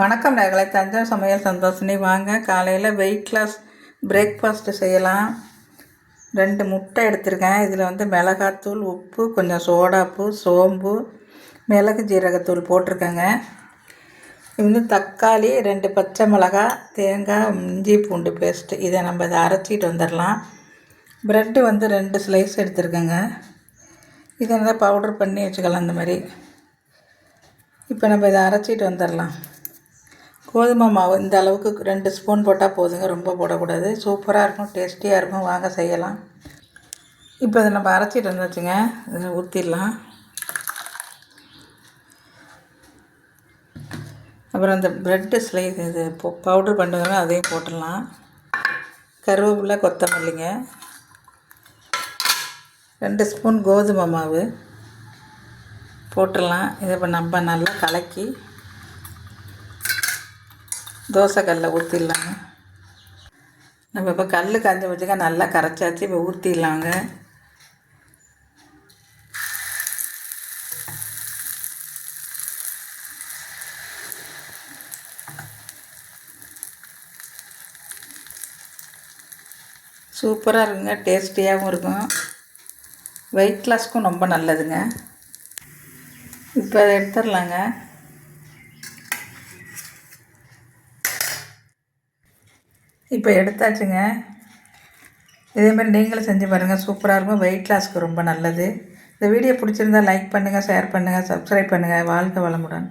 வணக்கம் நேர்களை, தஞ்சாவூர் சமையல் சந்தோஷினி. வாங்க, காலையில் வெயிட் லாஸ் பிரேக்ஃபாஸ்ட்டு செய்யலாம். 2 முட்டை எடுத்திருக்கேன். இதில் வந்து மிளகாத்தூள், உப்பு, கொஞ்சம் சோடாப்பு, சோம்பு, மிளகு ஜீரகத்தூள் போட்டிருக்கேங்க. இது வந்து தக்காளி, 2 பச்சை மிளகா, தேங்காய், இஞ்சி பூண்டு பேஸ்ட்டு. இதை நம்ம இதை அரைச்சிட்டு வந்துடலாம். ப்ரெட்டு வந்து 2 ஸ்லைஸ் எடுத்துருக்கேங்க. இதை நல்லா பவுடர் பண்ணி வச்சுக்கலாம் இந்த மாதிரி. இப்போ நம்ம இதை அரைச்சிட்டு வந்துடலாம். கோதுமை மாவு இந்த அளவுக்கு 2 ஸ்பூன் போட்டால் போதுங்க, ரொம்ப போடக்கூடாது. சூப்பராக இருக்கும், டேஸ்டியாக இருக்கும். வாங்க செய்யலாம். இப்போ இதை நம்ம அரைச்சிட்டு வந்தாச்சுங்க. இதில் ஊற்றிடலாம். அப்புறம் அந்த ப்ரெட்டு ஸ்லைஸ் இது பவுட்ரு பண்ணுவாங்க, அதையும் போட்டுடலாம். கருவேப்பிலை, கொத்தமல்லிங்க, 2 ஸ்பூன் கோதுமை மாவு போட்டுடலாம். இதை இப்போ நம்ம நல்லா கலக்கி தோசைக்கல்ல ஊற்றிடலாங்க. நம்ம இப்போ கல் காய்ஞ்சி வச்சுக்க நல்லா கரைச்சாச்சு. இப்போ ஊற்றிடலாங்க. சூப்பராக இருக்குங்க, டேஸ்டியாகவும் இருக்கும், வெயிட் லாஸ்க்கும் ரொம்ப நல்லதுங்க. இப்போ அதை எடுத்துடலாங்க. இப்போ எடுத்தாச்சுங்க. இதேமாதிரி நீங்களும் செஞ்சு பாருங்கள், சூப்பராக இருக்கும், வெயிட் லாஸ்க்கு ரொம்ப நல்லது. இந்த வீடியோ பிடிச்சிருந்தால் லைக் பண்ணுங்கள், ஷேர் பண்ணுங்கள், சப்ஸ்கிரைப் பண்ணுங்கள். வாழ்க வளமுடன்.